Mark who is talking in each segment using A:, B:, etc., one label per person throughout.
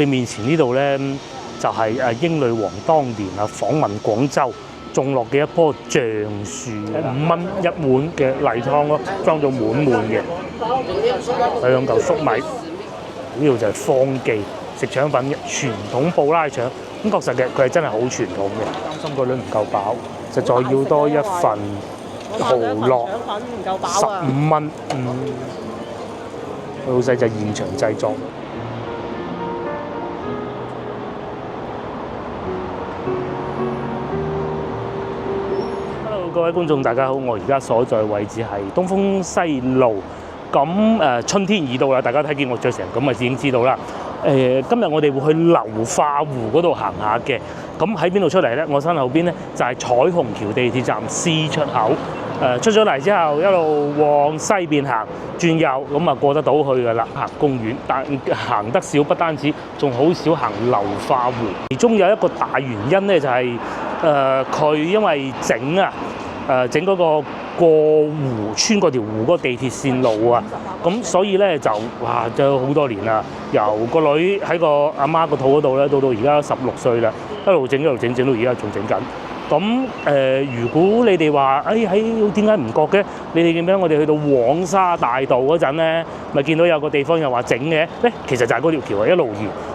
A: 你面前呢度咧就係英女王當年訪問廣州種落嘅一棵橡樹，5蚊一碗嘅例湯咯，裝到滿滿嘅，有2嚿粟米。呢度就係方記食腸粉嘅傳統布拉腸，咁確實嘅佢係真係好傳統嘅。擔心個女唔夠飽，就再要多一份蠔烙，15蚊。佢老細就現場製作。Hello， 各位觀眾大家好，我而家所在位置係東風西路。咁春天已到啦，大家睇見我着成咁啊，已經知道啦。今日我哋會去流化湖嗰度行下嘅。咁喺邊度出嚟咧？我身後邊咧就係彩虹橋地鐵站 C 出口。出咗嚟之後，一路往西邊行，轉右咁啊過得到去噶啦。行公園，但行得少不單止，仲好少行流化湖。其中有一個大原因咧，就係佢因為整嗰個過湖穿過條湖嗰個地鐵線路啊，咁所以咧就就好多年啦。由個女喺個阿媽個肚嗰度咧，到而家16歲啦，一路整到而家仲整緊。咁如果你哋話喺點解唔覺嘅？你哋見唔見我哋去到黃沙大道嗰陣咧，咪見到有個地方又話整嘅咧？其實就係嗰條橋一路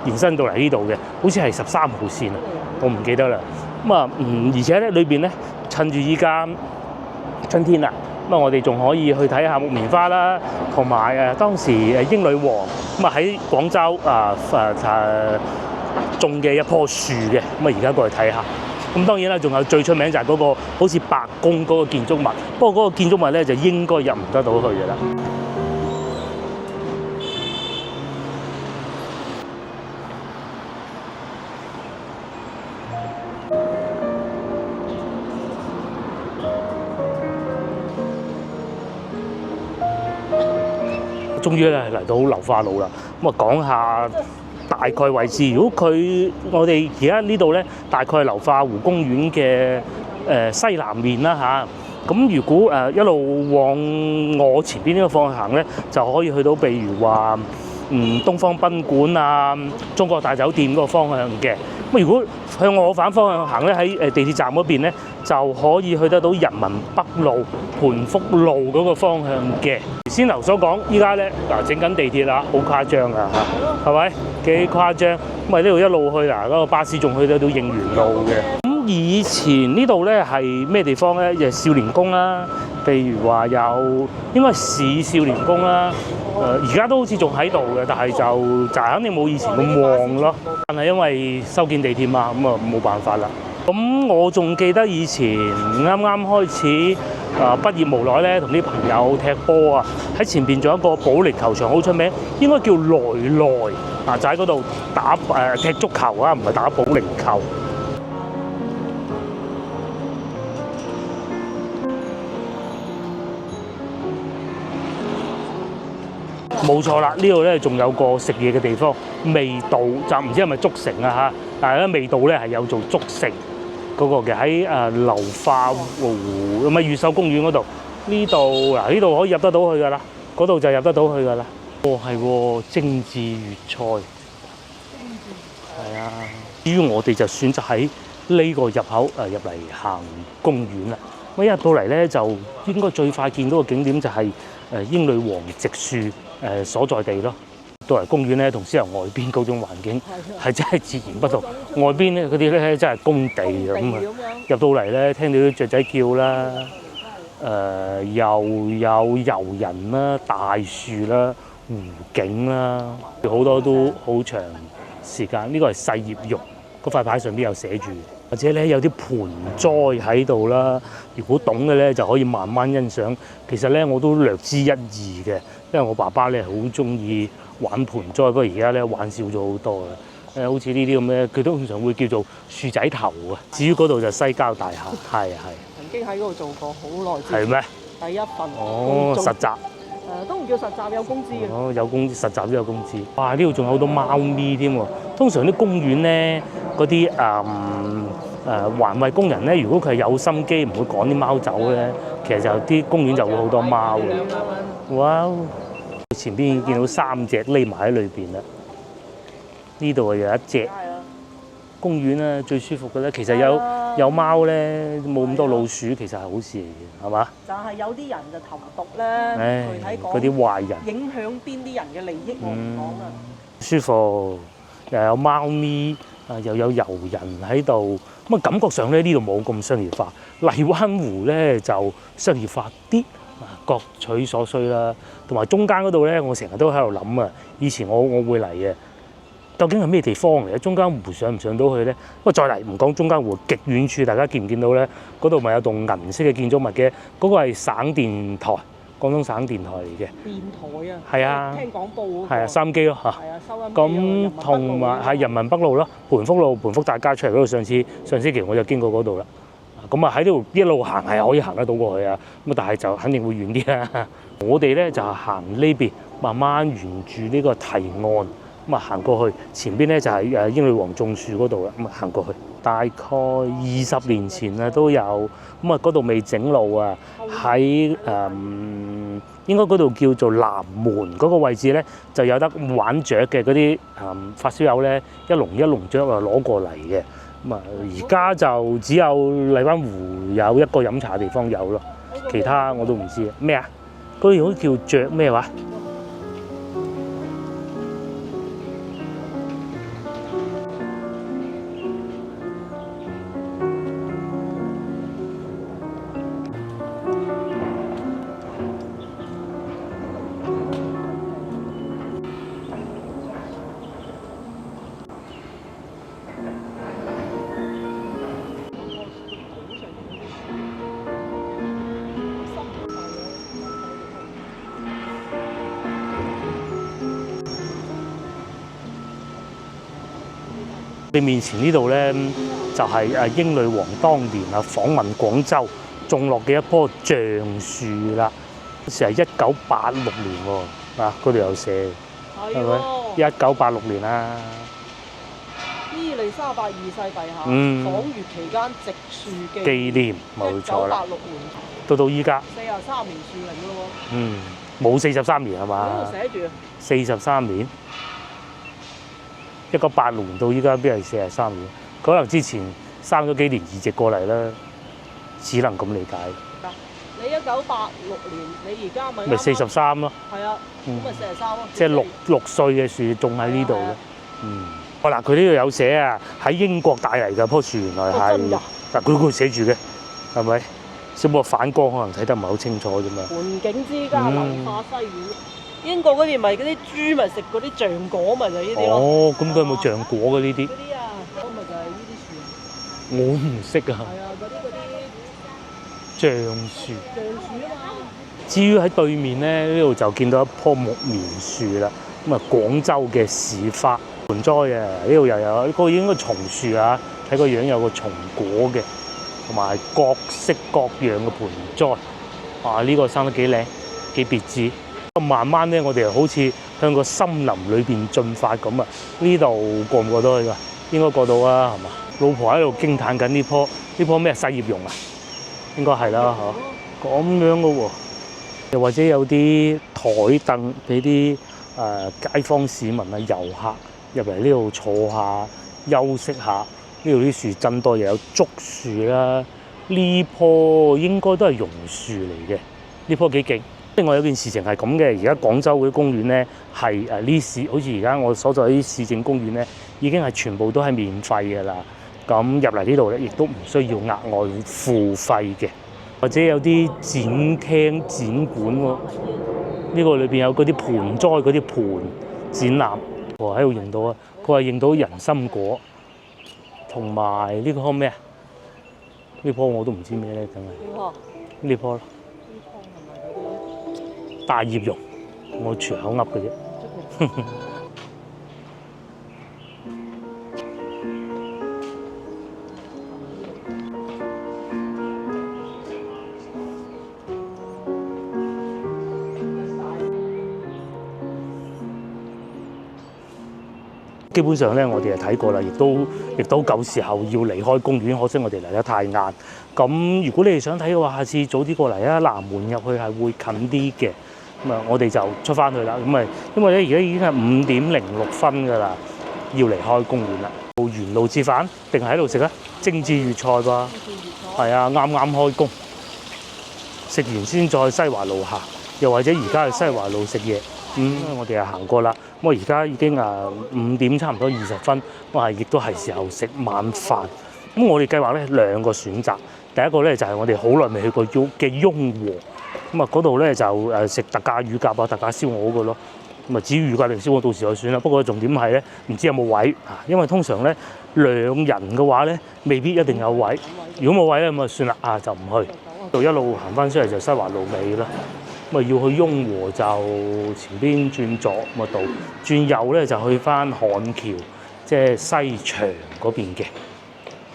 A: 延伸到嚟呢度嘅，好似係13號線啊，我唔記得啦。咁而且咧裏邊咧，趁住依家春天啦，咁我哋仲可以去睇下木棉花啦，同埋當時英女王咁喺廣州種嘅一棵樹嘅，咁而家過去睇下。咁當然啦，仲有最出名就係嗰個好似白宮嗰個建築物，不過嗰個建築物咧就應該入唔得到去嘅啦。終於咧嚟到流化路啦，咁講下大概位置。如果我哋而家呢度咧，大概係流化湖公園嘅西南面啦嚇。咁如果一路往我前邊呢個方向行咧，就可以去到譬如話東方賓館啊、中國大酒店嗰個方向嘅。咁如果向我反方向行咧，喺地鐵站嗰邊咧，就可以去得到人民北路、盤福路嗰個方向嘅。先頭所講，依家咧整緊地鐵啦，好誇張啊嚇，係咪幾誇張？咁呢度一路去嗰個巴士仲去得到應元路嘅。咁以前呢度咧係咩地方咧？就係少年宮啦，譬如話有應該市少年宮啦。而家都好似仲喺度嘅，但係就肯定冇以前咁旺咯。但係因為修建地鐵嘛，咁冇辦法啦。咁我仲記得以前啱啱開始畢業無耐咧，同啲朋友踢波啊，喺前邊仲有一個保齡球場好出名，應該叫來來就喺嗰度打踢足球啊，唔係打保齡球。冇錯啦，呢度咧仲有個食嘢嘅地方，味道就唔知係咪竹城啊嚇，但係咧味道咧係有做竹城嗰個嘅，喺流化湖咁啊越秀公園嗰度。呢度呢度可以入得到去㗎啦，嗰度就入得到去㗎啦。係喎，精緻粵菜。係啊，至於我哋就選擇喺呢個入口入嚟行公園啦。咁一入到嚟咧，就應該最快見到嘅景點就係英女王植樹所在地咯。到嚟公園咧，同之後外邊嗰種環境係真係截然不同。外邊咧嗰啲咧真係工地咁啊，入到嚟咧聽到啲雀仔叫啦，又有遊人啦、大樹啦、湖景啦，好多都好長時間。呢個係細葉玉，嗰塊牌上邊有寫住。或者咧有啲盆栽喺度啦，如果懂嘅咧就可以慢慢欣賞。其實咧我都略知一二嘅，因為我爸爸咧好中意玩盆栽，不過而家咧玩少咗好多啦。好似呢啲咁咧，佢都通常會叫做樹仔頭啊。至於嗰度就西郊大廈，係。
B: 曾經喺嗰度做過好耐之前。係
A: 咩？
B: 第一份
A: 實習。
B: 都唔叫實習，有工資嘅。
A: 有工實習都有工資。哇！呢度仲有好多貓咪添喎。通常啲公園咧，嗰啲環衞工人咧，如果佢係有心機，唔會趕啲貓走咧，其實就啲公園就會好多貓嘅。哇！前邊已經見到3隻匿埋喺裏邊啦。呢度有一隻
B: 係啊，
A: 公園咧最舒服嘅咧，其實
B: 係啊
A: 有貓咧，冇咁多老鼠，其實係好事嚟嘅，係嘛？
B: 就係有啲人就投毒咧，
A: 唉
B: 具體
A: 嗰啲壞人
B: 影響邊啲人嘅利益我唔講啊。
A: 舒服，又有貓咪啊，又有遊人喺度，咁啊感覺上咧呢度冇咁商業化。荔灣湖咧就商業化啲，啊各取所需啦。同埋中間嗰度咧，我成日都喺度諗啊，以前我會嚟嘅。究竟係咩地方嚟嘅？中間湖上唔上到去咧？不過再嚟唔講中間湖極遠處，大家見唔見到咧？嗰度咪有棟銀色嘅建築物嘅？嗰、個係省電台，廣東省電台嚟嘅。
B: 電台啊，
A: 係啊，
B: 聽廣播嗰個
A: 係啊，收音機咯嚇。
B: 係啊，收音機啊
A: 咁同埋係人民北路咯，盤福路、盤福大街出嚟嗰度，上星期我就經過嗰度啦。咁啊喺呢度一路行係可以行得到過去啊，咁但係就肯定會遠啲啦。我哋咧就係行呢邊，慢慢沿住呢個堤岸。咁啊行過去，前邊咧就係誒英女王種樹嗰度啦。咁啊行過去，大概20年前啊都有。咁啊嗰度未整路啊，喺應該嗰度叫做南門嗰個位置咧，就有得玩雀嘅嗰啲發燒友咧，一籠一籠雀啊攞過嚟嘅。咁啊而家就只有荔灣湖有一個飲茶地方有咯，其他我都唔知咩啊。嗰度好似叫雀咩話？你面前呢度咧，就係誒英女王當年啊訪問廣州種落嘅一棵橡樹啦。嗰時係1986年喎，嗱嗰度有寫，係咪？1986年啦。
B: 伊麗莎白二世陛下訪粵期間植樹
A: 紀念，冇錯啦。
B: 1986年
A: 到依家
B: 43年樹齡咯喎。
A: 冇43年係嘛？
B: 嗰度寫住
A: 43年。1986年到依家邊係43年？可能之前生咗幾年移植過嚟啦，只能咁理解。
B: 你1986年，你而家咪
A: 43咯。
B: 係啊，咁咪43咯。
A: 即係六歲嘅樹種喺呢度咯。嗱佢呢度有寫啊，喺英國帶嚟嘅棵樹，原來係嗱佢寫住嘅，係咪？只不過反光可能睇得唔係好清楚啫嘛。
B: 環境之家文化西院。英國嗰邊咪嗰啲豬咪食嗰啲橡果咪就呢啲咯。哦，
A: 咁佢有冇橡果嘅呢啲？
B: 嗰啲啊，咁咪就係呢啲樹。
A: 我唔識啊。
B: 係啊，嗰啲
A: 橡樹。
B: 橡樹啊嘛。
A: 至於喺對面咧，呢度就見到一棵木棉樹啦。咁啊，廣州嘅市花盆栽啊，呢度又有呢個應該松樹啊，睇個樣有個松果嘅，同埋各式各樣嘅盆栽。哇！呢個生得幾靚，幾別緻。慢慢咧，我哋好似向個森林裏邊進發咁啊！呢度過唔過到去㗎？應該過到啊，係嘛？老婆喺度驚歎緊呢棵咩細葉榕啊？應該係啦，嚇咁樣嘅喎。又或者有啲台凳俾啲街坊市民啊、遊客入嚟呢度坐下休息下。呢度啲樹真多，又有竹樹啦。呢棵應該都係榕樹嚟嘅。呢棵幾勁。另外有件事情係咁嘅，而家廣州嗰啲公園咧係呢市，好似而家我所在啲市政公園咧，已經係全部都係免費嘅啦。咁入嚟呢度咧，亦都唔需要額外付費嘅，或者有啲展廳展館喎。呢個裏邊有嗰啲盆栽嗰啲盆展覽，我喺度認到啊，佢話認到人參果，同埋呢棵咩啊？呢棵我都唔知咩咧，梗係呢棵咯。大葉榕，我隨口噏嘅啫。基本上咧，我哋係睇過啦，亦都夠時候要離開公園，可惜我哋嚟得太晏。咁如果你哋想睇嘅話，下次早啲過嚟啊！南門入去係會近啲嘅。咁啊，我哋就出翻去啦。咁啊，因為咧而家已經係5點06分㗎啦。要離開公園啦。沿路折返定係喺度食啊？精緻粵菜噃，係啊，啱啱開工，食完先再西華路行，又或者而家去西華路食嘢。我哋係行過啦。咁我而家已經5點差唔多20分，我亦都係時候食晚飯。咁我哋計劃咧2個選擇，第一個咧就係我哋好耐未去過嘅雍和。咁嗰度咧就食特價乳鴿啊、特價燒鵝嗰個咯。咁至於乳鴿定燒鵝到時再選啦。不過重點係咧，唔知有冇位啊？因為通常咧2人嘅話咧，未必一定有位。如果冇位咧，咁算啦就唔去。到一路行翻出嚟就西華路尾啦。咁要去雍和就前邊轉左咁度，轉右咧就去翻漢橋，即係西牆嗰邊嘅，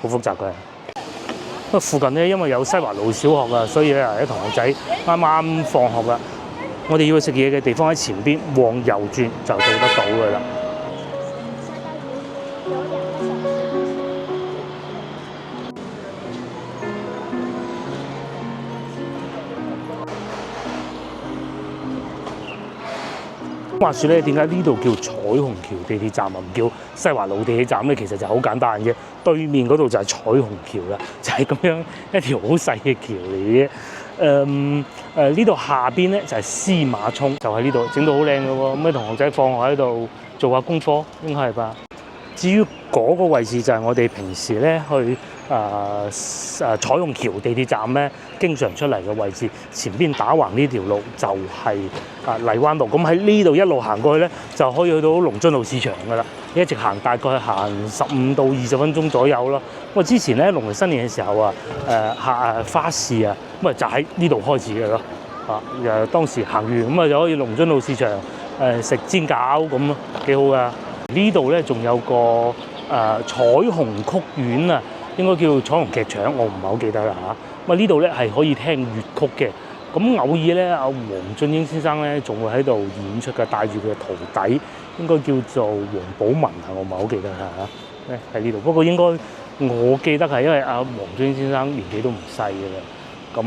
A: 好複雜嘅。附近咧因為有西華路小學啊，所以咧啲同學仔啱啱放學啦。我哋要去食嘢嘅地方喺前邊，往右轉就到得到㗎啦。話說咧，點解呢度叫彩虹橋地鐵站唔叫西華路地鐵站咧？其實就好簡單嘅，對面嗰度就係彩虹橋啦，就係咁樣一條好細嘅橋嚟嘅。呢度下邊咧就係司馬涌，就喺呢度整到好靚嘅喎。咁啲同學仔放學喺度做下功課，應該係吧？至於嗰個位置就係我哋平時咧去彩虹橋地鐵站咧經常出嚟嘅位置，前邊打橫呢條路就係荔灣路。咁喺呢度一路行過去咧，就可以去到龍津路市場㗎啦。一直行大概行15到20分鐘左右啦。咁之前咧農曆新年嘅時候花市啊，咁就喺呢度開始嘅咯。當時行完咁就可以龍津路市場食煎餃咁咯，幾好㗎。呢度咧仲有個彩虹曲苑啊，應該叫彩虹劇場，我唔係好記得啦嚇。呢度咧係可以聽粵曲嘅。咁偶爾咧，黃俊英先生咧仲會喺度演出嘅，帶住佢嘅徒弟，應該叫做黃寶文我唔係好記得啦嚇。喺呢度，不過應該我記得係因為黃俊英先生年紀都唔細嘅啦，咁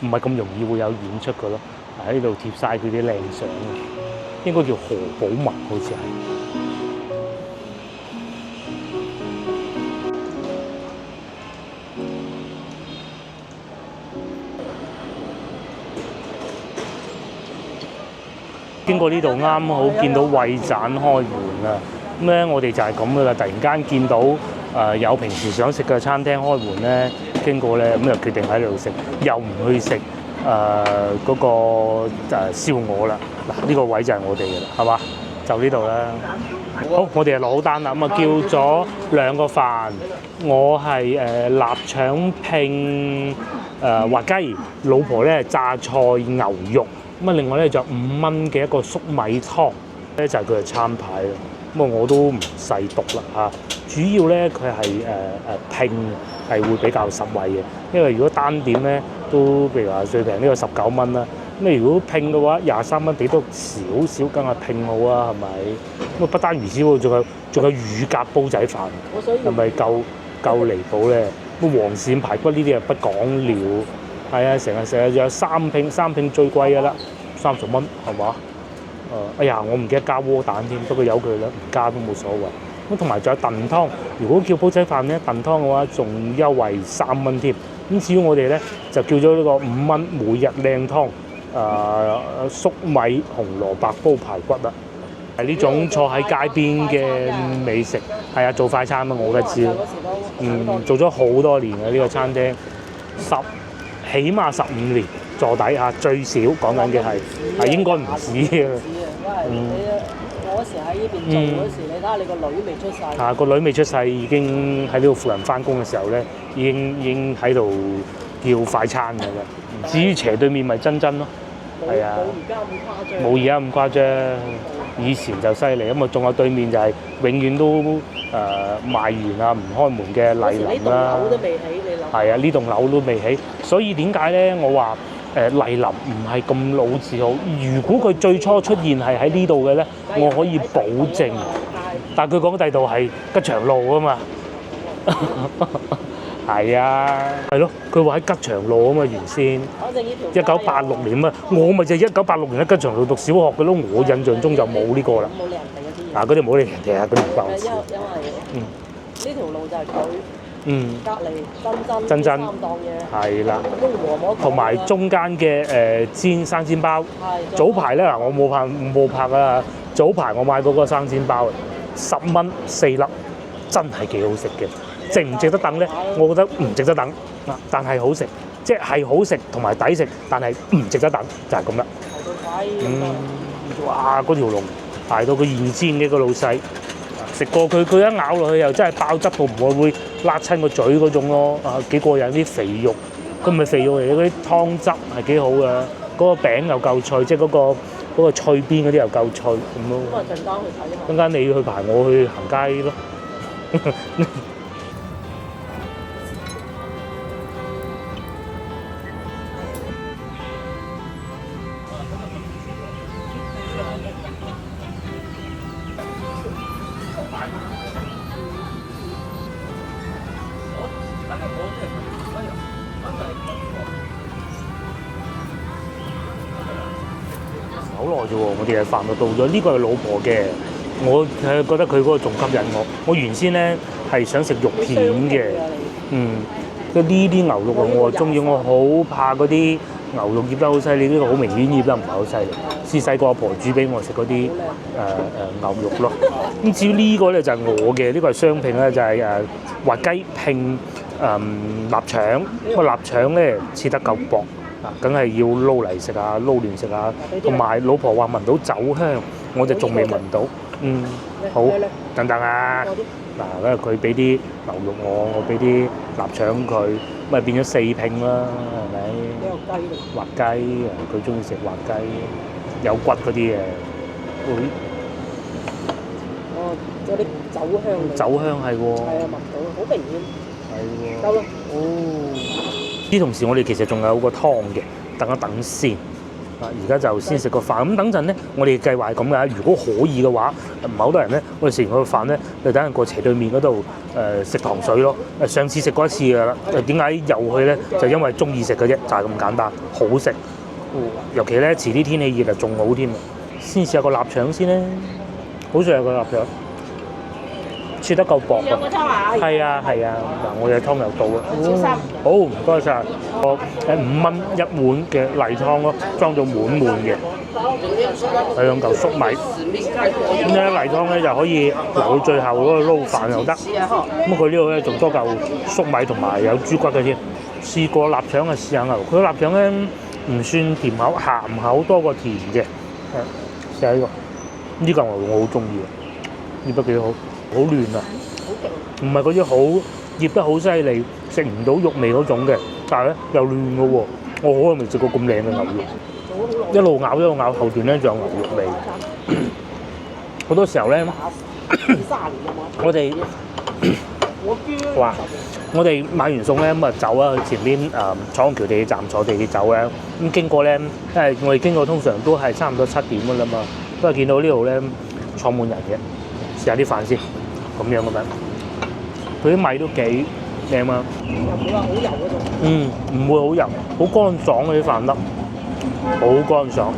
A: 唔係咁容易會有演出嘅咯。喺呢度貼晒佢啲靚相，應該叫何寶文好似係。經過呢度啱好見到惠盞開門啦，咁咧我哋就係咁噶啦。突然間見到有平時想食嘅餐廳開門咧，經過咧咁就決定喺度食，又唔去食嗰個燒鵝啦。嗱，呢個位就係我哋嘅啦，係嘛？就呢度啦。好，我哋就落好單啦。咁叫咗2個飯，我係臘腸拼滑雞，老婆咧榨菜牛肉。另外咧就5蚊嘅一個粟米湯咧，就係佢嘅餐牌啦。我都唔細讀啦嚇。主要咧佢係拼係會比較實惠嘅，因為如果單點咧都譬如話最平呢個19蚊啦。如果拼嘅話23蚊，俾多少少梗係拼好啊，係咪？不單如此喎，仲有乳鴿煲仔飯，係咪夠離譜咧？黃鱔排骨呢啲不講了。係啊，成日仲有三拼最貴嘅啦，30蚊係嘛？哎呀，我唔記得加窩蛋添，不過由佢啦，唔加都冇所謂。咁同埋仲有燉湯，如果叫煲仔飯咧，燉湯嘅話仲優惠3蚊添。咁至於我哋咧就叫咗呢個5蚊每日靚湯，粟米紅蘿蔔煲排骨啦。係呢種坐喺街邊嘅美食，係啊，做快餐啊，我梗係知。做咗好多年嘅呢個餐廳，起碼15年坐底嚇，最少講緊嘅係應該唔止嘅。
B: 我嗰時喺呢邊做嗰時，你睇下你個女未出世。
A: 個女未出世已經喺呢度附近翻工嘅時候咧，已經喺度叫快餐嘅啦。至於斜對面咪珍珍咯，係啊，冇而家咁誇張，以前就犀利。仲有對面就係永遠都賣完啊唔開門嘅麗林啦。呢棟樓都未起，你諗？係啊，呢棟樓都未起，所以點解咧？我話麗林唔係咁老字號。如果佢最初出現係喺呢度嘅咧，我可以保證。但係佢講第度係吉祥路啊嘛。係啊，係咯，佢話喺吉祥路啊嘛，原先。1986年啊，我咪就係1986年喺吉祥路讀小學嘅咯，我印象中就冇呢個啦。嗰啲唔好理人哋啊，嗰啲唔關我事。
B: 因為呢條路就係佢隔離真三檔嘢。
A: 係啦，
B: 都和摸
A: 同埋中間嘅生煎包。早排咧嗱，我冇拍啊。早排我買嗰個生煎包，10蚊4粒，真係幾好食嘅。值唔值得等咧？我覺得唔值得等，但係好食，即係好食同埋抵食，但係唔值得等，就係咁啦。哇！嗰條龍排到佢現煎嘅個老細，食過佢一咬落去又真係爆汁到唔會辣親個嘴嗰種咯，幾過癮啲肥肉，佢唔係肥肉嚟嘅，嗰啲湯汁係幾好嘅，嗰個餅又夠脆，即係嗰個脆邊嗰啲又夠脆咁咯。咁啊，陣間去睇。陣間你去排，我去行街咯。好耐啫喎，我哋係飯就到咗，呢個係老婆嘅，我係覺得佢嗰個仲吸引我。我原先咧係想食肉片嘅，呢啲牛肉我中意，我好怕嗰啲牛肉醃得好犀利，呢個好明顯醃得唔係好犀利。試細個阿婆煮俾我食嗰啲牛肉咯。咁至於呢個咧就係我嘅，呢個係雙拼咧，就係滑雞拼臘腸。個臘腸咧切得夠薄。梗係要撈嚟食啊，撈亂食啊，同埋老婆話聞到酒香，我就仲未聞到。好，等等啊！嗱，咧佢俾啲牛肉我俾啲臘腸佢，咪變咗4拼啦，係咪？滑雞，佢中意食滑雞，有骨嗰啲嘅。
B: 有啲酒香。
A: 酒香係喎。
B: 係啊，聞到，好明顯。
A: 係喎。
B: 夠啦。
A: 啲同時，我哋其實仲有個湯嘅，等一等先。而家就先食個飯。咁等陣咧，我哋計劃係咁嘅。如果可以嘅話，唔係好多人咧，我哋食完個飯咧，就等陣過斜對面嗰度食糖水咯。上次食過一次㗎啦。點解又去咧？就因為中意食嘅啫，就係咁簡單，好食。尤其咧，遲啲天氣熱就仲好添。先試下個臘腸先咧，好食啊個臘腸。切得夠薄㗎，係啊，嗱，我哋湯又到啦，好唔該晒，我5蚊1碗嘅例湯咯，裝到滿嘅，係2嚿粟米，咁咧例湯咧就可以留到最後嗰個撈飯又得，咁佢呢度咧仲多嚿粟米同埋有豬骨嘅添，試過臘腸啊試下牛，佢個臘腸咧唔算甜口，鹹口多過甜嘅，試下呢個，呢嚿牛肉我好中意，醃得幾好。好嫩啊！唔係嗰啲好醃得好犀利，食唔到肉味嗰種嘅，但係咧又嫩嘅喎。我好耐未食過咁靚嘅牛肉，一路咬後段咧仲有牛肉味。好多時候咧，我哋買完餸咧咁啊走啊去前邊彩虹橋地鐵站坐地鐵走咧，咁經過咧，因為我哋經過通常都係差唔多7點㗎啦嘛，都係見到呢度咧坐滿人嘅。試下啲飯先，咁樣嘅咩？佢啲米都幾靚啊！又唔會話好油嗰種。唔會好油，好乾爽嗰啲飯粒，好乾爽。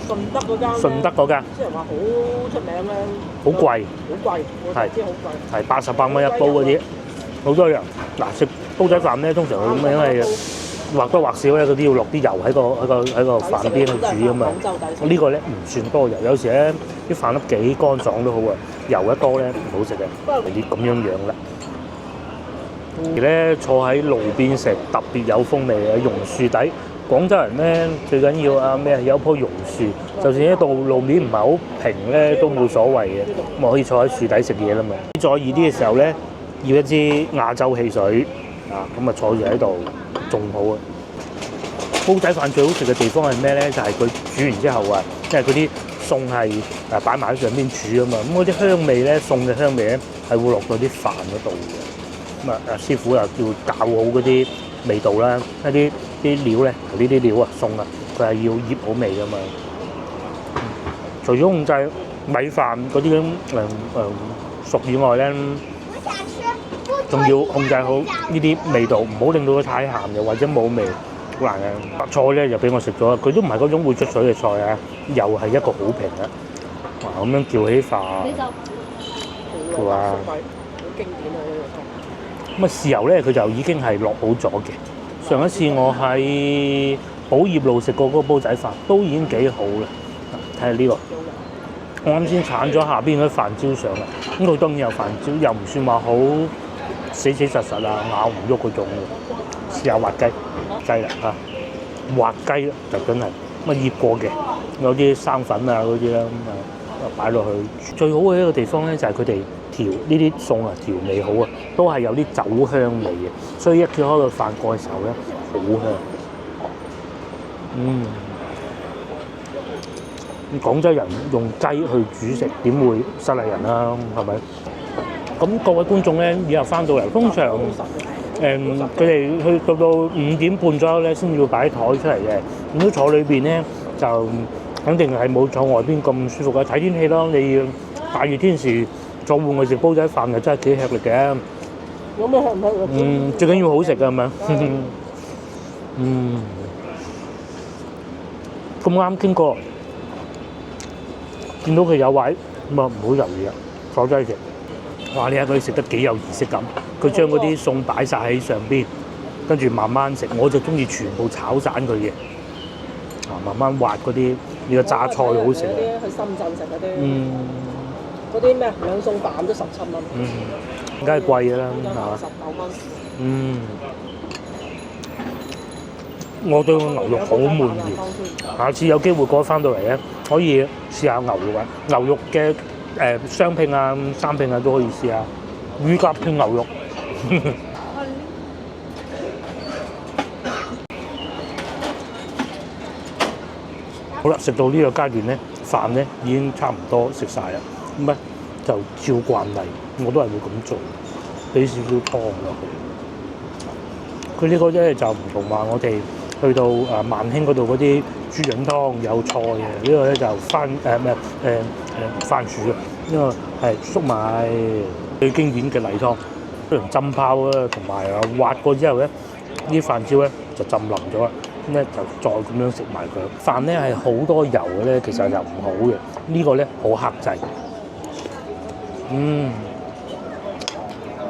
A: 順德嗰間。啲人話好出名咧。好貴。係。係88蚊一煲嗰啲，好多人嗱食煲仔飯咧，通常佢咁因為或多或少咧，嗰啲要落啲油喺個飯邊去煮啊嘛。呢個咧唔算多油，有時咧啲飯粒幾乾爽都好啊，油一多咧唔好食嘅，係啲咁樣啦。而咧坐喺路邊食特別有風味嘅榕樹底，廣州人咧最緊要有棵榕樹，就算啲路面唔係好平咧都冇所謂嘅，咁可以坐喺樹底食嘢啦嘛。再熱啲嘅時候咧，要一支亞洲汽水咁啊坐住喺度。仲好啊！煲仔飯最好食嘅地方係咩咧？就係佢煮完之後因為嗰啲餸係擺埋喺上邊煮啊嘛，咁嗰啲香味咧，餸嘅香味咧係會落到啲飯嗰度嘅。咁師傅又要搞好嗰啲味道啦，啲料咧，呢啲料餸佢係要醃好味噶嘛。除咗控制米飯嗰啲熟以外咧，仲要控制好呢啲味道，唔好令到佢太鹹又或者冇味，好難嘅。菜咧就俾我食咗，佢都唔係嗰種會出水嘅菜啊，又係一個好評啊！哇咁樣叫起飯，
B: 好啊，好經典啊呢個。
A: 咁啊豉油咧佢就已經係落好咗嘅。上一次我喺寶業路食過嗰個煲仔飯，都已經幾好啦。睇下呢個，我啱先鏟咗下邊嗰啲飯焦上嚟，咁佢當然有飯焦，又唔算話好死死實實啊，咬唔喐嗰種嘅。試下滑雞啦嚇，滑雞就真係咁啊醃過嘅，有啲生粉啊嗰啲啦，咁啊擺落去。最好嘅一個地方咧就係佢哋調呢啲餸啊調味好啊，都係有啲酒香味嘅，所以一揭開個飯蓋嘅時候咧好香。廣州人用雞去煮食點會失禮人啦？係咪？咁各位觀眾咧，以後翻到嚟，通常佢哋去到5點半左右咧，先要擺台出嚟嘅。咁都坐裏邊咧，就肯定係冇坐外邊咁舒服嘅。睇天氣咯，你要大熱天時坐戶外食煲仔飯就真係幾吃力嘅。
B: 咁啊，唔係
A: 最緊要好食㗎，係咪？咁啱經過，見到佢有位，咁啊唔好猶豫啊，坐低食。哇！你睇佢食得幾有儀式感，佢將嗰啲餸擺晒喺上邊，跟住慢慢食。我就中意全部炒散佢嘅，慢慢滑嗰啲。呢個榨菜好食啊！
B: 去深圳食嗰啲咩兩餸飯都17蚊。
A: 梗係貴㗎啦，係嘛
B: ？19蚊。
A: 我對個牛肉好滿意，下次有機會過翻到嚟咧，可以試下牛肉啊，牛肉嘅雙拼啊、三拼啊都可以試下，乳鴿拼牛肉。好啦，食到呢個階段咧，飯咧已經差唔多食晒啦，咁咧就照慣例，我都係會咁做，俾少少湯落去。佢呢個咧就唔同話我哋去到萬興嗰度嗰啲豬膶湯有菜嘅，呢個咧就番薯啊，呢個係粟米最經典嘅例湯，浸泡啊，同埋滑過之後咧，啲飯焦咧就浸腍咗啦，咁咧就再咁樣食埋佢。飯咧係好多油嘅咧，其實就唔好嘅，呢個咧好克制。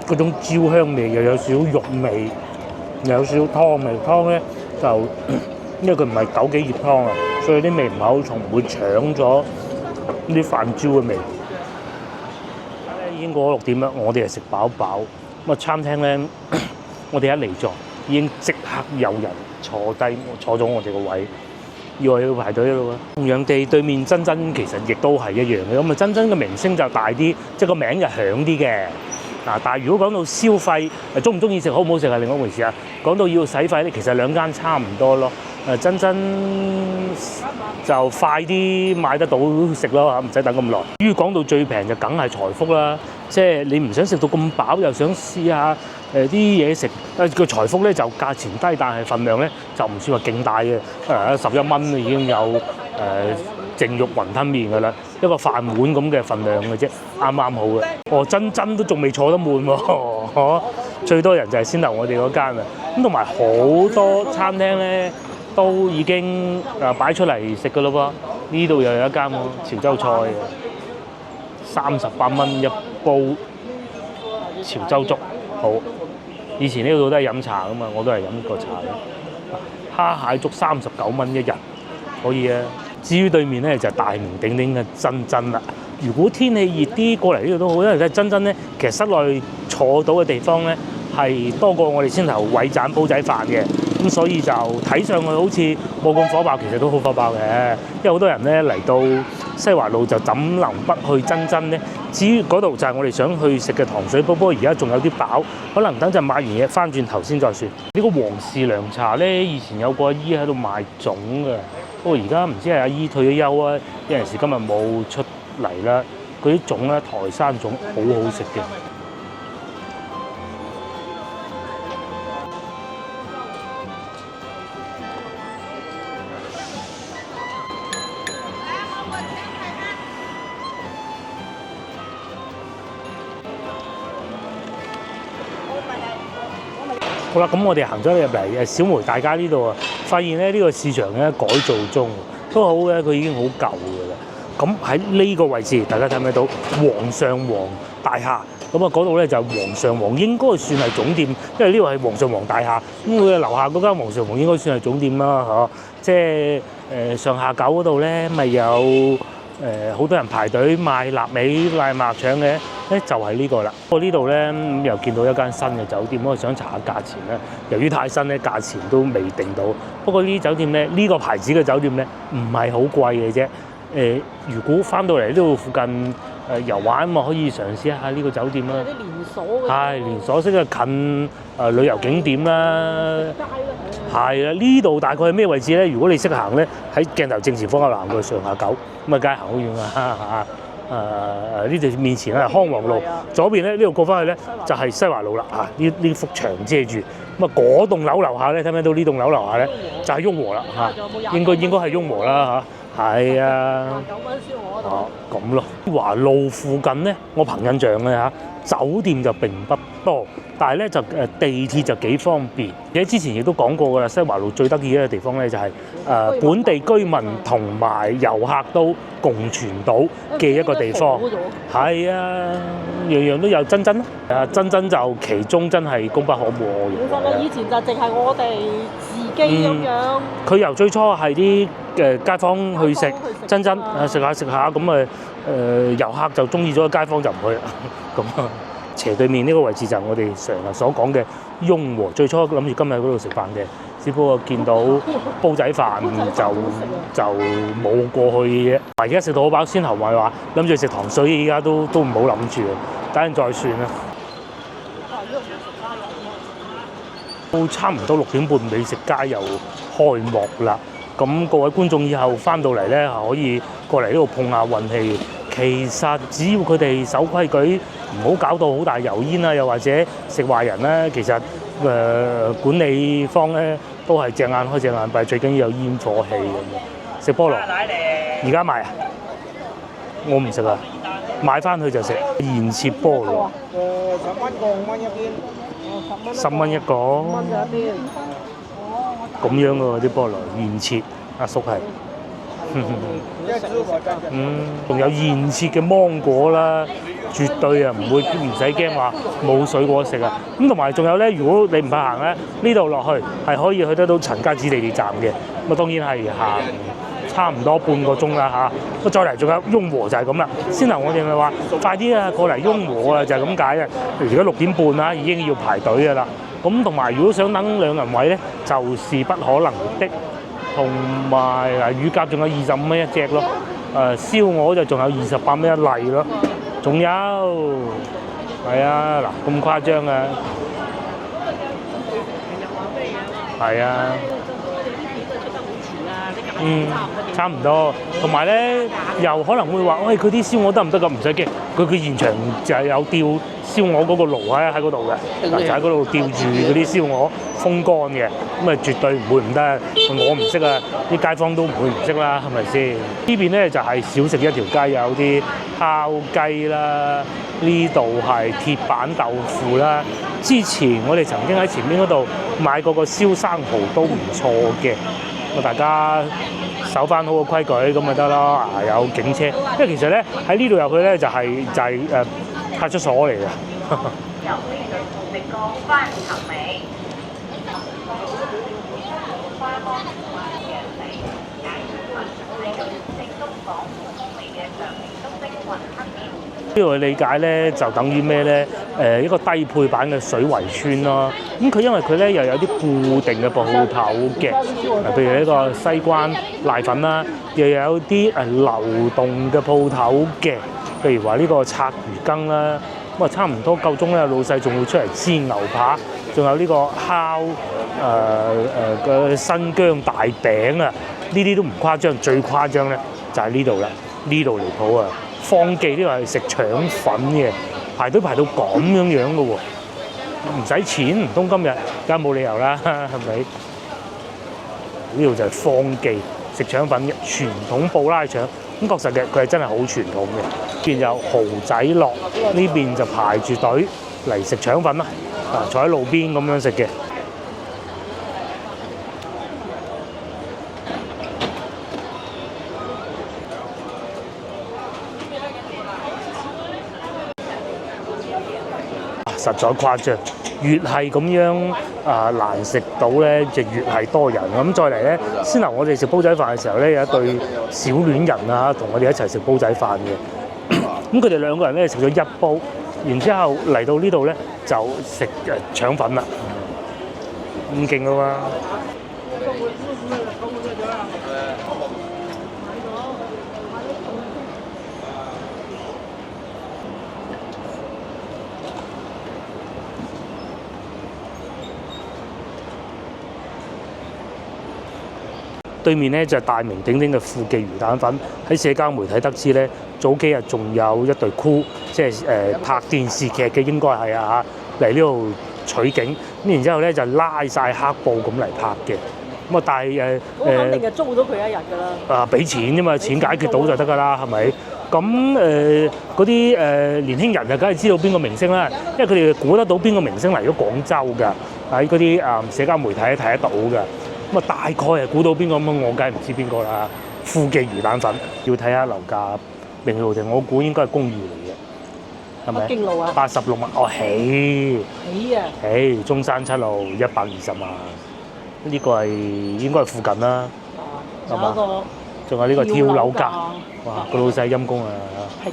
A: 嗰種焦香味又有少少肉味，又有少少湯味。湯咧就因為佢唔係枸杞葉湯啊，所以啲味唔係好重，唔會搶咗啲飯焦嘅味。已經過咗6點啦，我哋係食飽飽。咁啊餐廳咧，我哋一嚟座已經即刻有人坐咗我哋個位，以為要排隊咯喎。同樣地，對面珍珍其實亦都係一樣嘅。咁啊珍珍嘅名聲就大啲，即係個名就響啲嘅。但係如果講到消費，中唔中意食、好唔好食係另一回事啊。講到要使費咧，其實兩間差唔多咯。珍珍就快啲買得到食咯嚇，唔使等咁耐。至於講到最平就梗係財福啦，即係你唔想食到咁飽，又想試下啲嘢食。個財福咧就價錢低，但係份量咧就唔算話勁大嘅。11蚊已經有淨肉雲吞麵㗎啦，一個飯碗咁嘅份量嘅啫，啱啱好嘅。珍珍都仲未坐得滿喎，最多人就係先頭我哋嗰間啊。咁同埋好多餐廳咧都已經擺出嚟食㗎咯噃。呢度又有一間喎，潮州菜，38蚊一煲潮州粥，好。以前呢度都係飲茶㗎嘛，我都係飲過茶嘅。蝦蟹粥39蚊一日，可以啊。至於對面咧就係大名鼎鼎嘅珍珍啦。如果天氣熱啲過嚟呢度都好，因為珍珍咧其實室內坐到嘅地方咧係多過我哋先頭偉盞煲仔飯嘅，咁所以就睇上去好似冇咁火爆，其實都好火爆嘅。因為好多人咧嚟到西華路就怎能不去珍珍咧？至於嗰度就係我哋想去食嘅糖水煲，不過而家仲有啲飽，可能等陣買完嘢翻轉頭先再算。呢個皇氏涼茶咧，以前有個阿姨喺度賣種嘅。不過而家唔知係阿姨退咗休啊，有陣時今日冇出嚟啦。嗰啲種咧，台山種好好食嘅。好啦，咁我哋行咗入嚟小梅大街呢度啊，發現咧呢個市場咧改造中，都好嘅，佢已經好舊㗎啦。咁喺呢個位置，大家睇唔睇到皇上皇大廈？咁啊，嗰度咧就皇上皇應該算係總店，因為呢個係皇上皇大廈。咁佢樓下嗰間皇上皇應該算係總店啦，嗬。即係上下九嗰度咧，咪有好多人排隊買臘味、買臘腸嘅，咧就係呢個啦。不過呢度咧又見到一間新嘅酒店，我想查下價錢咧。由於太新咧，價錢都未定到。不過呢啲酒店咧，呢個牌子嘅酒店咧，唔係好貴嘅啫。如果翻到嚟呢度附近遊玩咁啊，可以嘗試一下呢個酒店啦。
B: 有啲連鎖嘅。
A: 係連鎖式嘅近旅遊景點啦。係啦，呢度大概係咩位置咧？如果你識行咧，喺鏡頭正前方有行過上下九，咁啊梗係行好遠啦嚇。呢度面前咧係康王路，左邊咧呢度過翻去咧就係西華路啦嚇。呢幅牆遮住，咁啊嗰棟樓樓下咧睇唔睇到呢棟樓樓下咧就係雍和啦嚇，應該係雍和啦嚇。係啊，9
B: 蚊燒鵝度。
A: 咁咯。華路附近咧，我憑印象咧嚇，酒店就並不多，但係咧就地鐵就幾方便。而且之前亦都講過㗎啦，西華路最得意嘅地方咧就係本地居民同埋遊客都共存到嘅一個地方。係啊，樣樣都有珍珍咯。珍珍就其中真係功不可沒嘅。
B: 其實咧，以前就淨係我哋自己咁樣。
A: 佢由最初係啲街坊去食珍珍，食下咁遊客就中意咗，街坊就唔去啦。咁斜對面呢個位置就係我哋成日所講嘅雍和。最初諗住今日嗰度食飯嘅，只不過見到煲仔飯就冇過去嘅啫。而家食到好飽先後咪話諗住食糖水，而家都唔好諗住，等陣再算啦。都差唔多6點半，美食街又開幕啦。咁各位觀眾以後翻到嚟咧，可以過嚟呢度碰下運氣。其實只要佢哋守規矩，唔好搞到好大油煙啊，又或者食壞人咧，其實管理方咧都係隻眼開隻眼閉，最緊要有煙火氣咁樣。食菠蘿，而家賣啊？我唔食啊，買翻去就食現切菠蘿。
C: 10蚊個，5蚊一邊。
A: 10蚊一個。
B: 10蚊就一邊。
A: 咁樣嘅啲菠蘿現切，阿叔係。仲有現切嘅芒果啦，絕對啊唔使驚話冇水果食啊！咁同埋仲有咧，如果你唔怕行咧，呢度落去係可以去得到陳家祠地鐵站嘅。咁當然係行差唔多半個鐘啦嚇。再嚟仲有雍和就係咁啦。先頭我哋咪話快啲啊，過嚟雍和啊，就係咁解嘅。而家6點半啦，已經要排隊㗎啦。咁同埋如果想等2人位咧，就是不可能的。同埋乳鴿仲有25蚊一隻咯，燒鵝就仲有28蚊一例咯，仲有係啊嗱咁誇張啊，係啊，差唔多，同埋咧又可能會話，喂佢啲燒鵝得唔得㗎？唔使驚，佢現場就係有吊燒鵝嗰個爐喺嗰度嘅，就喺嗰度吊住嗰啲燒鵝風乾嘅，咁啊絕對唔會唔得。我唔識啊，啲街坊都唔會唔識啦，係咪先？呢邊咧就係小食一條街，有啲烤雞啦，呢度係鐵板豆腐啦。之前我哋曾經喺前面嗰度買過個燒生蠔都唔錯嘅。咁大家守翻好個規矩咁咪得咯。有警車，因為其實咧喺呢度入去咧就係派出所嚟嘅。由呢度直過翻頭尾。呢度嘅理解咧就等於咩咧？一個低配版嘅水圍村咯。咁佢因為佢咧又有啲固定嘅鋪頭嘅，譬如呢個西關瀨粉啦，又有啲流動嘅鋪頭嘅，譬如話呢個拆魚羹啦。咁啊差唔多夠鐘咧，老細仲會出嚟煎牛扒，仲有呢個烤嘅新疆大餅啊！呢啲都唔誇張，最誇張咧就係呢度啦，呢度離譜啊！方記呢個係食腸粉嘅，排隊排到咁樣嘅喎，唔使錢，唔通今日梗係冇理由啦，係咪？呢度就係方記食腸粉嘅傳統布拉腸，咁確實嘅佢係真係好傳統嘅。邊有蠔仔樂，呢邊就排住隊嚟食腸粉啦，坐喺路邊咁樣食嘅。實在誇張，越係咁樣難食到咧，就越係多人。咁再嚟咧，先頭我哋食煲仔飯嘅時候咧，有一對小戀人啊，同我哋一齊食煲仔飯嘅。咁佢哋兩個人咧食咗一煲，然之後嚟到呢度咧就食腸粉啦，咁勁啊嘛！對面咧就係大名鼎鼎嘅富記魚蛋粉。喺社交媒體得知咧，早幾日仲有一隊 crew， 即係拍電視劇嘅應該係啊嚇，嚟呢度取景。咁然之後咧就拉晒黑布咁嚟拍嘅。咁啊，但係
B: 咁肯定係租到佢一日㗎啦。
A: 俾錢啫嘛，錢解決到就得㗎啦，係咪？咁嗰啲年輕人就梗係知道邊個明星啦，因為佢哋估得到邊個明星嚟咗廣州㗎，喺嗰啲社交媒體睇得到㗎。咁啊，大概係估到邊個咁，我梗係唔知邊個啦。富記魚蛋粉要睇下樓價，明豪庭我估應該係公寓嚟嘅，係咪？
B: 北京路啊
A: 86萬，哦起
B: 啊！
A: 中山7路120萬，呢個係應該係附近啦，係嘛？仲有呢個跳樓價，哇！個老細陰公啊，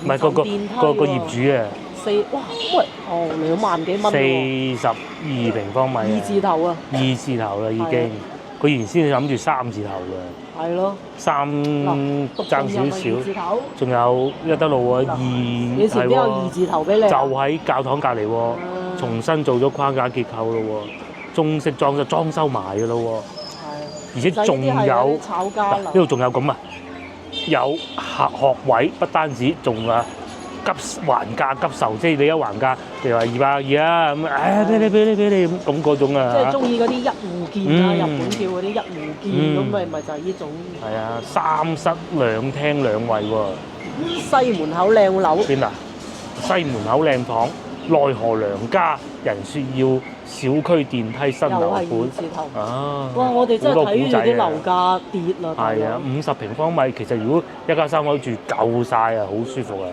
A: 唔係個業主啊，2
B: 萬幾蚊喎
A: 42平方米啊
B: ，2字頭啊
A: ，2字頭啦已經。佢原先諗住3字頭嘅，
B: 係咯
A: ，3爭少少，仲有一德路啊2，
B: 以前邊有2字頭俾你？
A: 就喺教堂隔離喎，重新做咗框架結構咯喎，中式裝修埋嘅咯喎，而且仲有呢度仲有咁啊，有學位，不單止仲急還價急售，即係你一還價，譬如話220啊咁，俾你咁嗰種啊。
B: 即係中意嗰啲一戶建啊，日本叫嗰啲一戶建，咁咪就係呢種。
A: 係啊，3室2廳2衛喎。
B: 西門口靚樓。邊啊？
A: 西門口靚房，奈何良家人説要小區電梯新樓盤。啊！
B: 哇！我哋真係睇住啲樓價跌啦。
A: 係啊，50平方米，其實如果一家3口住夠晒啊，好舒服啊！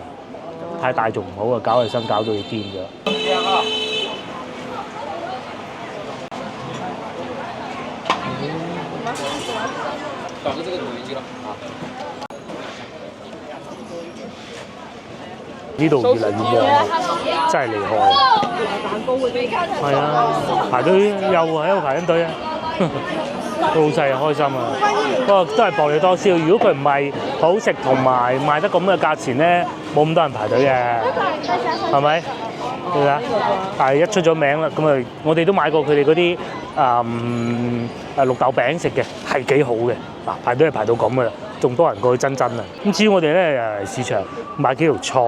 A: 太大仲唔好啊，搞衞生搞到你癲咗。呢度越嚟越旺，真係厲害。
B: 蛋糕嗰啲。
A: 係啊，排隊又喺度排緊隊啊！老細啊開心啊，不過都係薄利多銷。如果佢唔係好食同埋賣得咁嘅價錢咧，冇咁多人排隊嘅，係咪？係啊，但係一出咗名啦，咁啊，我哋都買過佢哋嗰啲綠豆餅食嘅，係幾好嘅。嗱，排隊係排到咁嘅啦，仲多人過去真啊！咁至於我哋咧市場買幾條菜，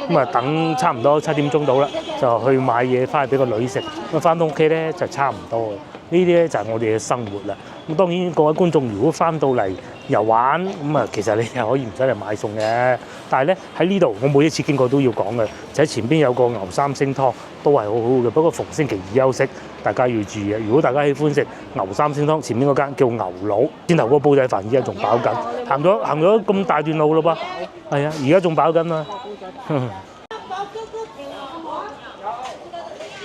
A: 咁啊等差唔多7點鐘到啦，就去買嘢翻去俾個女食。咁翻到屋企咧就差唔多嘅。呢啲咧就係我哋嘅生活啦。咁當然各位觀眾如果翻到嚟遊玩，咁啊其實你係可以唔使嚟買餸嘅。但係咧喺呢度，我每一次經過都要講嘅，就喺前邊有個牛三星湯，都係好好嘅。不過逢星期2休息，大家要注意啊！如果大家喜歡食牛三星湯，前面嗰間叫牛佬，先頭嗰個煲仔飯依家仲飽緊，行咗咁大段路咯噃。係啊，而家仲飽緊啊！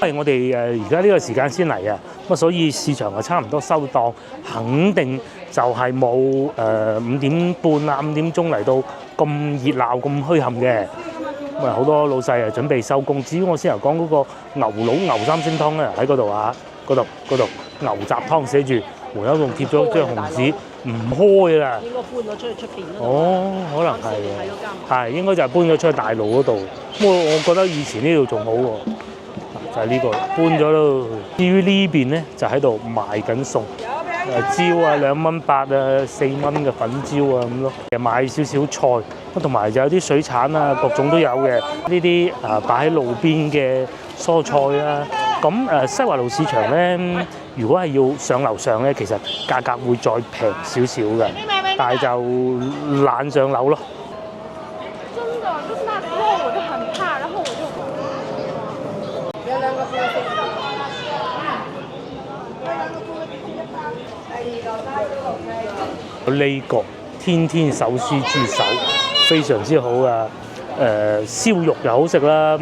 A: 因為我哋而家呢個時間先嚟啊，咁所以市場係差唔多收檔，肯定就係冇5點半啊5點鐘嚟到咁熱鬧咁墟冚嘅。咁啊好多老細準備收工。至於我先頭講嗰個牛佬牛三星湯咧，喺嗰度啊，嗰度牛雜湯寫住門口仲貼咗張紅紙，唔開啦。應該搬咗出去出邊嗰度。哦，可能係應該就係搬咗出去大路嗰度。咁我覺得以前呢度仲好喎。就係呢個搬咗咯。至於呢邊咧，就喺度賣緊餸，蕉啊2蚊8啊4蚊嘅粉蕉啊咁咯。買少少菜，同埋就有啲水產啊，各種都有嘅。呢啲擺喺路邊嘅蔬菜啊。咁西華路市場咧，如果係要上樓上咧，其實價格會再平少少嘅，但係就懶上樓咯。呢個天天手撕豬手非常之好啊！燒肉又好食啦，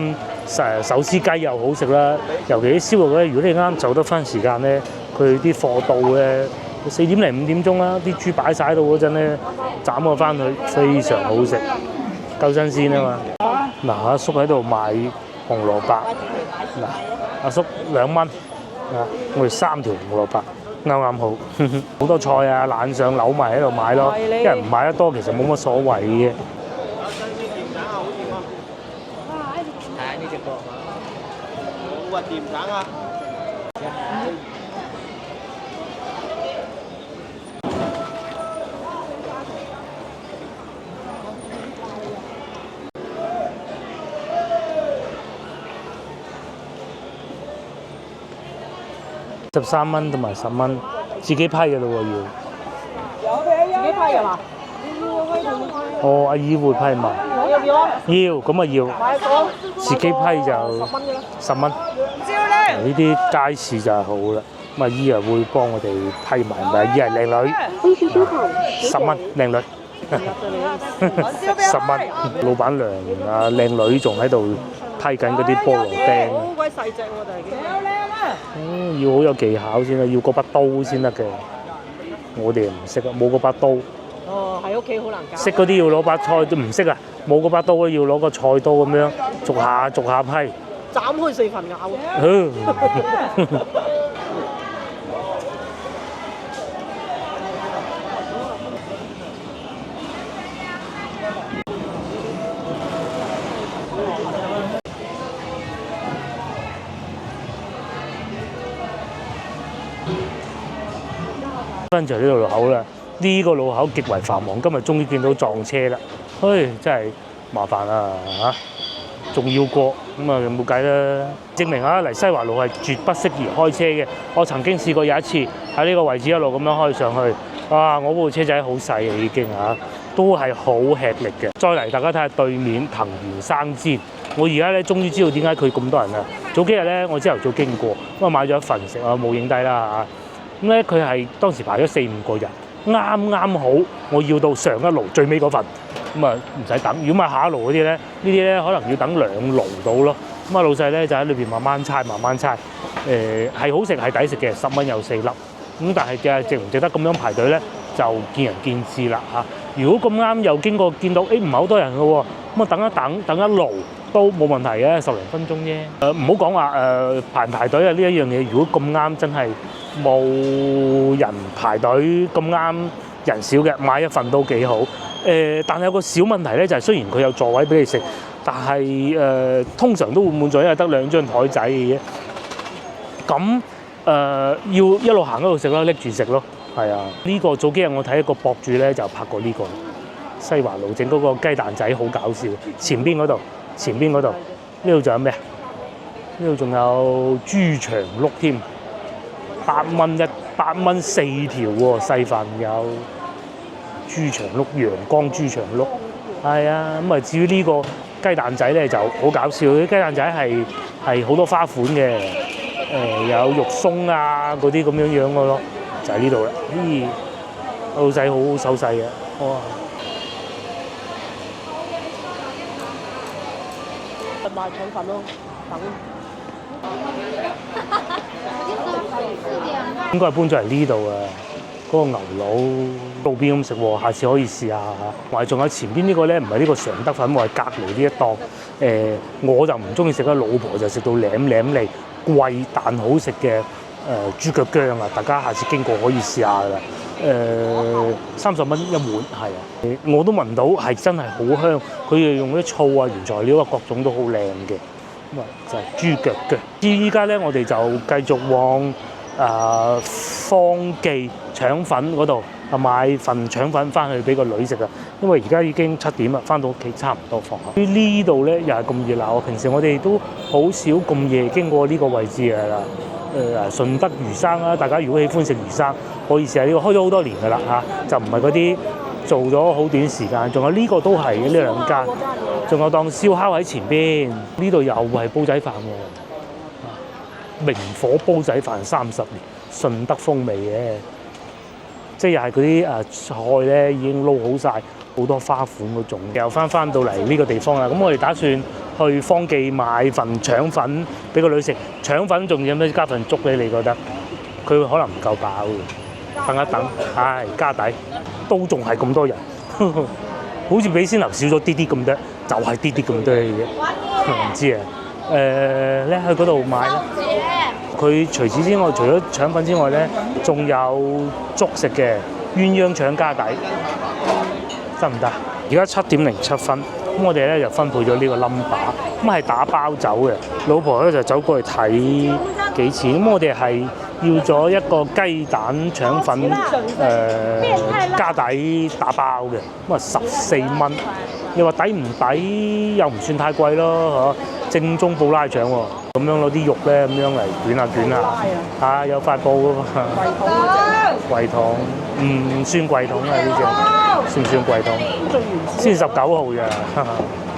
A: 手撕雞又好食啦，尤其啲燒肉咧，如果你啱走得翻時間咧，佢啲貨到咧4點零5點鐘啦，啲豬擺晒喺度嗰陣咧，斬我翻去非常好食，夠新鮮啊嘛！嗱，阿叔喺度賣紅蘿蔔，嗱，阿叔2蚊，啊，我哋3條紅蘿蔔。啱啱好，好多菜啊，攬上扭埋喺度買咯，因為唔買得多其實冇乜所謂嘅。
C: 睇下呢隻角，好啊，甜橙啊！13
A: 蚊同埋10蚊，自己批嘅咯喎要。
B: 自己批㗎啦。
A: 哦，阿姨會批埋。
B: 要唔要啊？
A: 要，咁啊要。
B: 買個
A: 自己批就
B: 10蚊嘅啦。
A: 10蚊。呢啲街市就係好啦，咁阿姨啊會幫我哋批埋，咪阿姨係靚女。10蚊，靚女。10蚊，老闆娘啊靚女仲喺度批緊嗰啲菠蘿釘。
B: 好鬼細隻我哋。
A: 要好有技巧先啦，要嗰把刀先得嘅。我哋唔識啊，冇嗰把刀。
B: 哦，喺屋企好難搞。
A: 識嗰啲要攞把菜，都唔識啊，冇嗰把刀要攞個菜刀咁樣，逐下批。
B: 斬開4份咬。
A: 跟住呢個路口啦，呢個路口極為繁忙，今日終於見到撞車啦，真係麻煩啊嚇！仲要過咁啊，冇計啦。證明啊，嚟西華路係絕不適宜開車嘅。我曾經試過有一次喺呢個位置一路咁樣開上去，哇！我部車仔好細嘅已經嚇，都係好吃力嘅。再嚟，大家睇下對面藤原生煎，我而家咧終於知道點解佢咁多人啦。早幾日咧，我朝頭早經過，咁啊買咗一份食，我冇影低啦嚇。咁咧佢係當時排咗4、5個人，啱啱好我要到上一爐最尾嗰份，咁啊唔使等。如果買下一爐嗰啲咧，呢啲咧可能要等2爐到咯。咁啊老細咧就喺裏邊慢慢猜，係好食係抵食嘅，10蚊有4粒。咁但係嘅值唔值得咁樣排隊咧，就見仁見智啦嚇。如果咁啱又經過見到，唔係好多人嘅喎，咁啊等一爐都冇問題嘅，10零分鐘啫。唔好講話排唔排隊啊呢一樣嘢，如果咁啱真係冇人排隊咁啱人少嘅，買一份都幾好。但係有個小問題咧，就係雖然佢有座位俾你食，但係通常都會滿座，因為得2張台仔嘅啫。咁要一路行一路食咯，拎住食咯。係啊，呢個早幾日我睇一個博主咧就拍過呢個西華路整嗰個雞蛋仔，好搞笑。前邊嗰度，呢度仲有咩啊？呢度仲有豬腸碌添，8蚊4條喎，細份有豬腸碌，陽光豬腸碌。係啊，咁啊至於呢個雞蛋仔咧就好搞笑，啲雞蛋仔係好多花款嘅，有肉鬆啊嗰啲咁樣嘅咯，就係呢度啦。咦，老細好手勢嘅，哇！
B: 賣腸粉咯，等。
A: 應該係搬咗嚟呢度啊！嗰個牛佬路邊咁食喎，下次可以試下。同埋仲有前邊呢個咧，唔係呢個常德粉，我係隔離呢一檔。我就唔中意食啦，老婆就食到舐脷，貴但好食嘅豬腳薑啊！大家下次經過可以試下㗎啦。30蚊一碗，係啊！我都聞到係真係好香，佢哋用啲醋啊、原材料啊各種都好靚嘅。咁啊就係豬腳薑。依家咧，我哋就繼續往方記腸粉嗰度買份腸粉翻去俾個女食啊！因為而家已經7點啦，翻到屋企差唔多放學。呢度咧又係咁熱鬧，平時我哋都好少咁夜經過呢個位置㗎啦。順德魚生啦，大家如果喜歡食魚生，可以試下呢個，開咗好多年㗎啦嚇，就唔係嗰啲做咗好短時間。仲有呢個都係嘅，呢2間，仲有檔燒烤喺前邊，呢度又係煲仔飯喎，明火煲仔飯30年，順德風味嘅，即係又係嗰啲菜咧已經撈好晒，好多花款嗰種。又翻到嚟呢個地方啦，咁我哋打算去方記買份腸粉俾個女食。腸粉仲有咩加份粥咧？你覺得？佢可能唔夠飽嘅，等一等，唉，加底都仲係咁多人，好似比先頭少咗啲啲咁多，就係啲啲咁多嘅嘢，唔知啊。咧去嗰度買咧，佢除此之外，除咗腸粉之外咧，仲有粥食嘅鴛鴦腸加底，得唔得？而家7:07，咁我哋咧就分配咗呢個 number， 咁係打包走嘅。老婆咧就走過去睇幾次，咁我哋係要咗一個雞蛋腸粉加底打包嘅，咁啊14蚊。你話抵唔抵？又唔算太貴咯，嗬！正宗布拉腸喎，咁樣攞啲肉咧咁樣嚟捲下，有塊布噶嘛。櫃桶唔算櫃桶啊，呢隻算唔算櫃桶？先19號咋。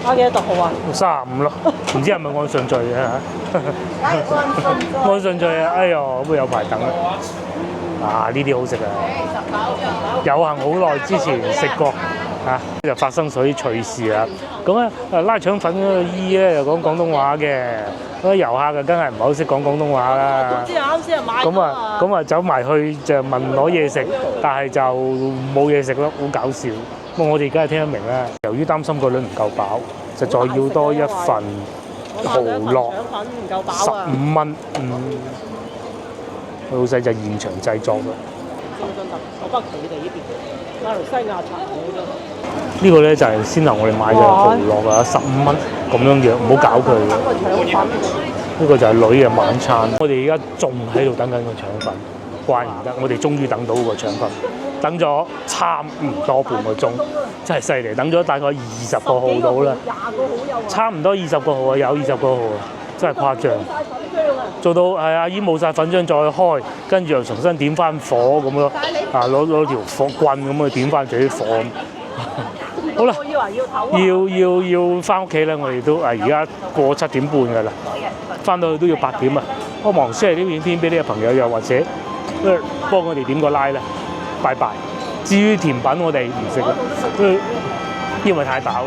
B: 打幾多號啊
A: ？35咯，唔知係咪按順序嘅嚇？按順序啊！哎呀，會有排等啊！呢啲好食啊！有幸好耐之前食過。就發生咗啲趣事啦。咁咧拉腸粉嗰個姨咧又講廣東話嘅，嗰啲遊客嘅梗係唔係好識講廣東話啦。
B: 總之啱先買
A: 咁啊走埋去就問攞嘢食，但係就冇嘢食咯，好搞笑。咁我哋而家係聽得明啦。由於擔心個女唔夠飽，就再要多一份蠔烙15蚊。老細就現場製作啦。
B: 我北佢哋呢邊，馬來西亞茶好多。
A: 呢個咧就係先頭我哋買嘅蠔烙啊，15蚊咁樣樣，唔好搞佢嘅。呢個就係女嘅晚餐。我哋而家仲喺度等緊個腸粉，怪唔得，我哋終於等到個腸粉，等咗差唔多半個鐘，真係犀利。等咗大概20個號到啦，差唔多20個號啊，有20個號啊，真係誇張。做到係阿姨冇晒粉漿再開，跟住又重新點翻火咁咯，攞條火棍咁去點翻自己火。好啦，要翻屋企啦，我哋都而家過7點半㗎啦，翻到去都要8點啊。我忙 share 呢個影片俾呢個朋友，又或者幫我哋點個 like 啦，拜拜。至於甜品我哋唔食啦，因為太飽。